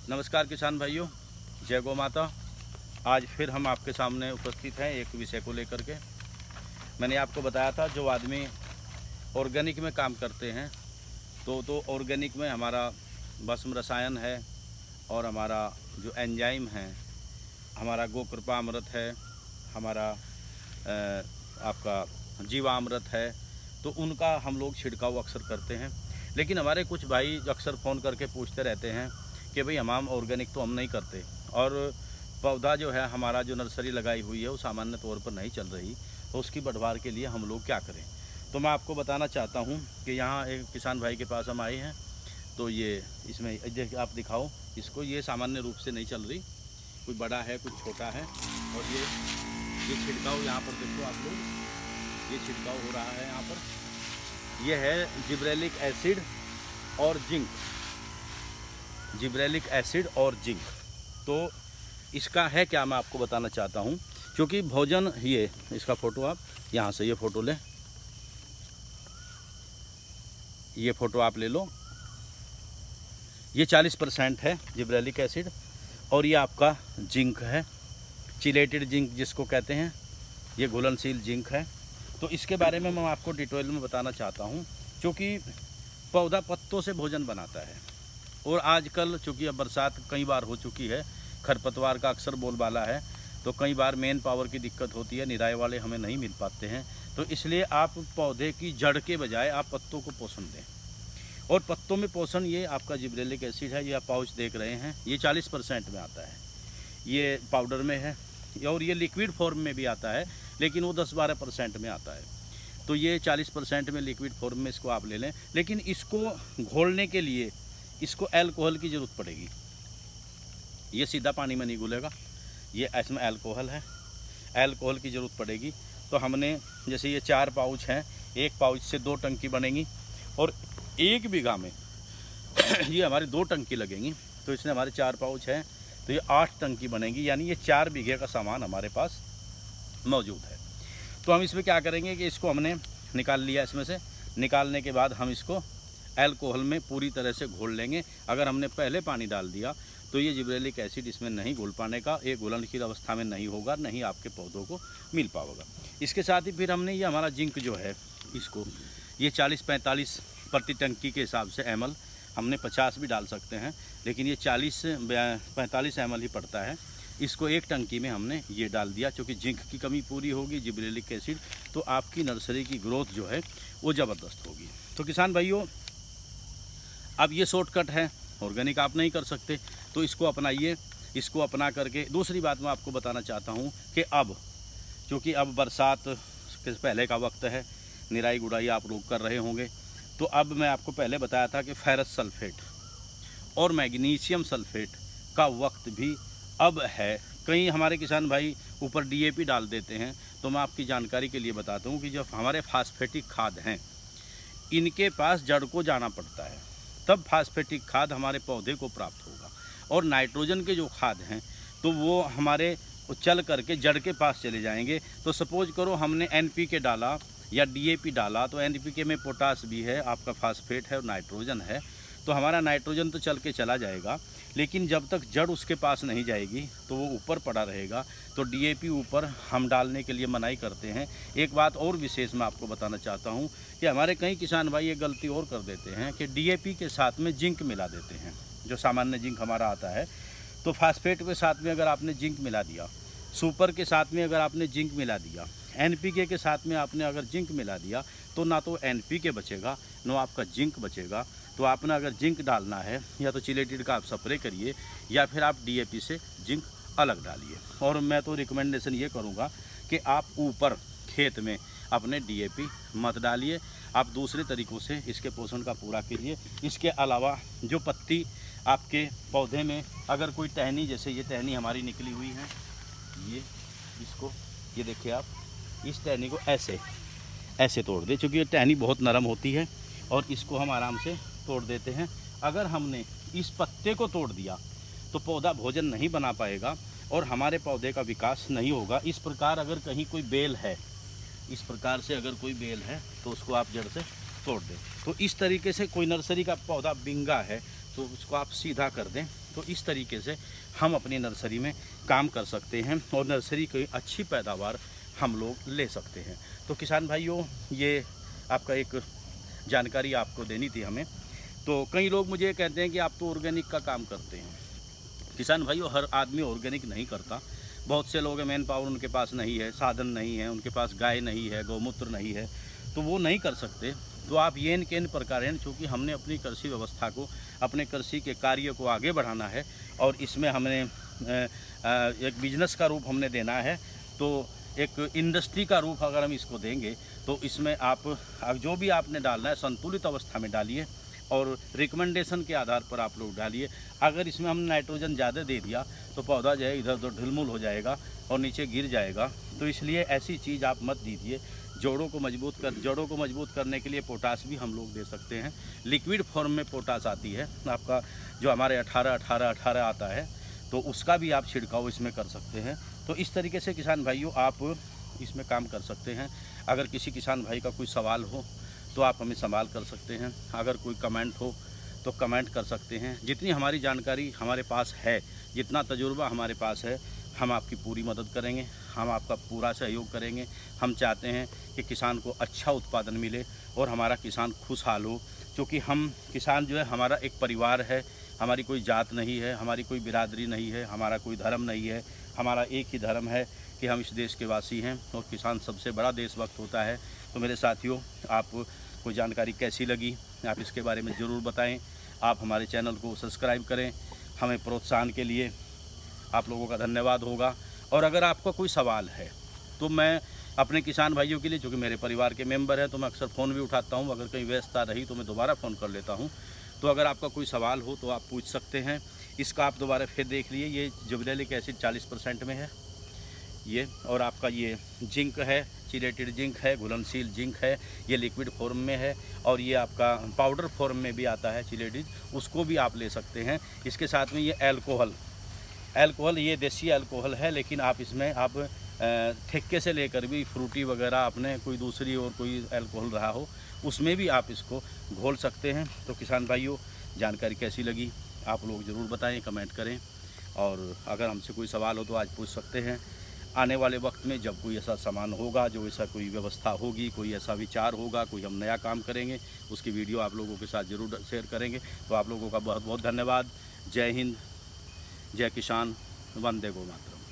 नमस्कार किसान भाइयों, जय गौ माता। आज फिर हम आपके सामने उपस्थित हैं एक विषय को लेकर के। मैंने आपको बताया था जो आदमी ऑर्गेनिक में काम करते हैं तो ऑर्गेनिक में हमारा भस्म रसायन है और हमारा जो एंजाइम है, हमारा गोकृपामृत है, हमारा आपका जीवामृत है, तो उनका हम लोग छिड़काव अक्सर करते हैं। लेकिन हमारे कुछ भाई अक्सर फ़ोन करके पूछते रहते हैं कि भाई हम ऑर्गेनिक तो हम नहीं करते और पौधा जो है हमारा जो नर्सरी लगाई हुई है वो सामान्य तौर पर नहीं चल रही, तो उसकी बढ़वार के लिए हम लोग क्या करें। तो मैं आपको बताना चाहता हूँ कि यहाँ एक किसान भाई के पास हम आए हैं। तो ये इसमें आप दिखाओ इसको, ये सामान्य रूप से नहीं चल रही, कुछ बड़ा है कुछ छोटा है। और ये छिड़काव यहाँ पर देखो आप लोग, ये छिड़काव हो रहा है यहाँ पर। ये है जिब्रेलिक एसिड और जिंक, जिब्रेलिक एसिड और जिंक। तो इसका है क्या, मैं आपको बताना चाहता हूँ। क्योंकि भोजन, ये इसका फ़ोटो आप यहाँ से ये फ़ोटो लें, ये फ़ोटो आप ले लो। ये 40% है जिब्रेलिक एसिड और ये आपका जिंक है, चिलेटेड जिंक जिसको कहते हैं, ये घुलनशील जिंक है। तो इसके बारे में मैं आपको डिटेल में बताना चाहता हूँ। क्योंकि पौधा पत्तों से भोजन बनाता है और आजकल चूँकि अब बरसात कई बार हो चुकी है, खरपतवार का अक्सर बोलबाला है, तो कई बार मेन पावर की दिक्कत होती है, निराई वाले हमें नहीं मिल पाते हैं। तो इसलिए आप पौधे की जड़ के बजाय आप पत्तों को पोषण दें। और पत्तों में पोषण ये आपका जिब्रेलिक एसिड है, ये आप पाउच देख रहे हैं, ये 40% में आता है, ये पाउडर में है और ये लिक्विड फॉर्म में भी आता है, लेकिन वो 10-12% में आता है। तो ये 40% में लिक्विड फॉर्म में इसको आप ले लें। लेकिन इसको घोलने के लिए इसको अल्कोहल की ज़रूरत पड़ेगी। ये सीधा पानी में नहीं घुलेगा, ये इसमें अल्कोहल है, अल्कोहल की ज़रूरत पड़ेगी। तो हमने जैसे ये 4 पाउच हैं, एक पाउच से 2 टंकी बनेंगी और 1 बीघा में ये हमारी 2 टंकी लगेंगी। तो इसमें हमारे 4 पाउच हैं, तो ये 8 टंकी बनेगी, यानी ये 4 बीघे का सामान हमारे पास मौजूद है। तो हम इसमें क्या करेंगे कि इसको हमने निकाल लिया, इसमें से निकालने के बाद हम इसको अल्कोहल में पूरी तरह से घोल लेंगे। अगर हमने पहले पानी डाल दिया तो ये जिब्रेलिक एसिड इसमें नहीं घुल पाने का, एक घुलनशील अवस्था में नहीं होगा, नहीं आपके पौधों को मिल पाएगा। इसके साथ ही फिर हमने ये हमारा जिंक जो है, इसको ये 40-45 प्रति टंकी के हिसाब से ml, हमने 50 भी डाल सकते हैं, लेकिन ये 40-45 ml ही पड़ता है। इसको 1 टंकी में हमने ये डाल दिया। क्योंकि जिंक की कमी पूरी होगी, जिब्रेलिक एसिड, तो आपकी नर्सरी की ग्रोथ जो है वो ज़बरदस्त होगी। तो किसान भाइयों, अब ये शॉर्टकट है, ऑर्गेनिक आप नहीं कर सकते तो इसको अपनाइए। इसको अपना करके दूसरी बात मैं आपको बताना चाहता हूँ कि अब क्योंकि अब बरसात के पहले का वक्त है, निराई गुड़ाई आप लोग कर रहे होंगे। तो अब मैं आपको पहले बताया था कि फेरस सल्फेट और मैग्नीशियम सल्फेट का वक्त भी अब है। कई हमारे किसान भाई ऊपर DAP डाल देते हैं। तो मैं आपकी जानकारी के लिए बताता हूँ कि जो हमारे फास्फेटिक खाद हैं, इनके पास जड़ को जाना पड़ता है, तब फास्फेटिक खाद हमारे पौधे को प्राप्त होगा। और नाइट्रोजन के जो खाद हैं तो वो हमारे चल करके जड़ के पास चले जाएंगे। तो सपोज करो हमने NPK डाला या DAP डाला, तो NPK में पोटास भी है, आपका फास्फेट है और नाइट्रोजन है। तो हमारा नाइट्रोजन तो चल के चला जाएगा, लेकिन जब तक जड़ उसके पास नहीं जाएगी तो वो ऊपर पड़ा रहेगा। तो DAP ऊपर हम डालने के लिए मनाही करते हैं। एक बात और विशेष मैं आपको बताना चाहता हूँ कि हमारे कई किसान भाई ये गलती और कर देते हैं कि DAP के साथ में जिंक मिला देते हैं, जो सामान्य जिंक हमारा आता है। तो फास्फेट के साथ में अगर आपने जिंक मिला दिया, सुपर के साथ में अगर आपने जिंक मिला दिया, NPK के साथ में आपने अगर जिंक मिला दिया, तो ना तो NPK बचेगा ना आपका जिंक बचेगा। तो आपने अगर जिंक डालना है या तो चिलेटेड का आप स्प्रे करिए या फिर आप DAP से जिंक अलग डालिए। और मैं तो रिकमेंडेशन ये करूँगा कि आप ऊपर खेत में अपने DAP मत डालिए, आप दूसरे तरीक़ों से इसके पोषण का पूरा कीजिए। इसके अलावा जो पत्ती आपके पौधे में अगर कोई टहनी, जैसे ये टहनी हमारी निकली हुई है, ये इसको ये देखिए आप, इस टहनी को ऐसे तोड़ दे। क्योंकि ये टहनी बहुत नरम होती है और इसको हम आराम से तोड़ देते हैं। अगर हमने इस पत्ते को तोड़ दिया तो पौधा भोजन नहीं बना पाएगा और हमारे पौधे का विकास नहीं होगा। इस प्रकार अगर कहीं कोई बेल है, इस प्रकार से अगर कोई बेल है तो उसको आप जड़ से तोड़ दें। तो इस तरीके से कोई नर्सरी का पौधा बिंगा है तो उसको आप सीधा कर दें तो इस तरीके से हम अपनी नर्सरी में काम कर सकते हैं और नर्सरी की अच्छी पैदावार हम लोग ले सकते हैं। तो किसान भाइयों, ये आपका एक जानकारी आपको देनी थी हमें। तो कई लोग मुझे कहते हैं कि आप तो ऑर्गेनिक का काम करते हैं। किसान भाइयों, हर आदमी ऑर्गेनिक नहीं करता। बहुत से लोग मैन पावर उनके पास नहीं है, साधन नहीं है, उनके पास गाय नहीं है, गौमूत्र नहीं है, तो वो नहीं कर सकते। तो आप ये न के इन प्रकार, चूँकि हमने अपनी कृषि व्यवस्था को, अपने कृषि के कार्य को आगे बढ़ाना है और इसमें हमने एक बिजनेस का रूप हमने देना है, तो एक इंडस्ट्री का रूप अगर हम इसको देंगे तो इसमें आप जो भी आपने डालना है संतुलित अवस्था में डालिए और रिकमेंडेशन के आधार पर आप लोग डालिए। अगर इसमें हमने नाइट्रोजन ज़्यादा दे दिया तो पौधा जो है इधर उधर ढिलमुल हो जाएगा और नीचे गिर जाएगा। तो इसलिए ऐसी चीज़ आप मत दीजिए। जड़ों को मजबूत करने के लिए पोटास भी हम लोग दे सकते हैं। लिक्विड फॉर्म में पोटास आती है आपका, जो हमारे 18-18-18 आता है, तो उसका भी आप छिड़काव इसमें कर सकते हैं। तो इस तरीके से किसान भाइयों आप इसमें काम कर सकते हैं। अगर किसी किसान भाई का कोई सवाल हो तो आप हमें सवाल कर सकते हैं। अगर कोई कमेंट हो तो कमेंट कर सकते हैं। जितनी हमारी जानकारी हमारे पास है, जितना तजुर्बा हमारे पास है, हम आपकी पूरी मदद करेंगे, हम आपका पूरा सहयोग करेंगे। हम चाहते हैं कि किसान को अच्छा उत्पादन मिले और हमारा किसान खुशहाल हो, क्योंकि हम किसान जो है हमारा एक परिवार है। हमारी कोई जात नहीं है, हमारी कोई बिरादरी नहीं है, हमारा कोई धर्म नहीं है। हमारा एक ही धर्म है कि हम इस देश के वासी हैं और किसान सबसे बड़ा देशभक्त होता है। तो मेरे साथियों, आपको जानकारी कैसी लगी आप इसके बारे में ज़रूर बताएं। आप हमारे चैनल को सब्सक्राइब करें। हमें प्रोत्साहन के लिए आप लोगों का धन्यवाद होगा। और अगर आपका कोई सवाल है तो मैं अपने किसान भाइयों के लिए, चूँकि मेरे परिवार के मेंबर हैं, तो मैं अक्सर फ़ोन भी उठाता हूँ। अगर कहीं व्यस्तता रही तो मैं दोबारा फ़ोन कर लेता हूँ। तो अगर आपका कोई सवाल हो तो आप पूछ सकते हैं। इसका आप दोबारा फिर देख लिए, ये जिब्रेलिक एसिड 40% में है ये, और आपका ये जिंक है, चिलेटेड जिंक है, घुलनशील जिंक है, ये लिक्विड फॉर्म में है, और ये आपका पाउडर फॉर्म में भी आता है चिलेटेड, उसको भी आप ले सकते हैं। इसके साथ में ये अल्कोहल ये देसी अल्कोहल है, लेकिन आप इसमें आप ठेके से लेकर भी फ्रूटी वगैरह अपने कोई दूसरी और कोई अल्कोहल रहा हो उसमें भी आप इसको घोल सकते हैं। तो किसान भाइयों, जानकारी कैसी लगी आप लोग ज़रूर बताएं, कमेंट करें। और अगर हमसे कोई सवाल हो तो आज पूछ सकते हैं। आने वाले वक्त में जब कोई ऐसा सामान होगा, जो ऐसा कोई व्यवस्था होगी, कोई ऐसा विचार होगा, कोई हम नया काम करेंगे, उसकी वीडियो आप लोगों के साथ ज़रूर शेयर करेंगे। तो आप लोगों का बहुत बहुत धन्यवाद। जय हिंद, जय किसान, वंदे गो मातरम।